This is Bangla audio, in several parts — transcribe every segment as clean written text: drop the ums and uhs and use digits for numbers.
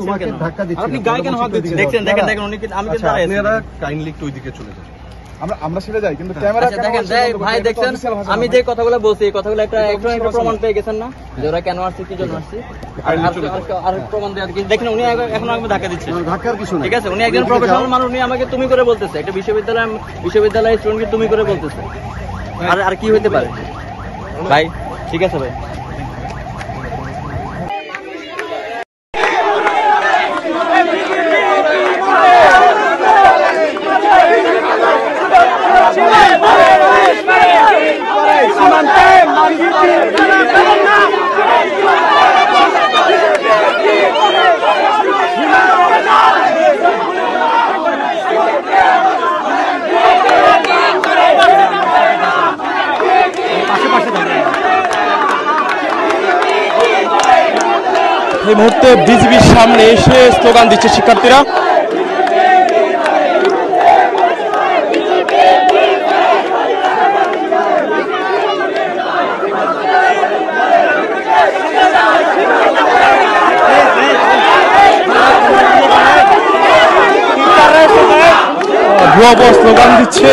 তোমাকে ধাক্কা দিচ্ছি। আপনি গায়ে কেন হাত দিচ্ছেন? দেখছেন, দেখেন দেখেন উনি আমি কিন্তু দাঁড়াই আছি। আপনারা কাইন্ডলি একটু ওইদিকে চলে যান। আমরা সেটা যাই, কিন্তু ক্যামেরা আচ্ছা দেখেন ভাই দেখছেন আমি যে কথাগুলো বলছি এই কথাগুলো একটা প্রমাণ পেয়ে গেছেন না যে ওরা কেন আসছে কি জন্য আসছে আর প্রমাণ দেওয়ার কি দেখেন উনি এখন আমাকে ধাক্কা দিচ্ছে। ধাক্কার কিছু না, ঠিক আছে উনি একজন প্রফেশনাল মানুষ, উনি আমাকে তুমি করে বলতেছে, একটা বিশ্ববিদ্যালয়ের স্টুডেন্টকে তুমি করে বলতেছে। আর কি হইতে পারে ভাই? ঠিক আছে ভাই। এই মুহূর্তে বিজিবির সামনে এসে স্লোগান দিচ্ছে শিক্ষার্থীরা। ভুয়া স্লোগান দিচ্ছে।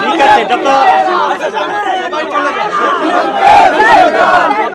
ঠিক আছে এটা তো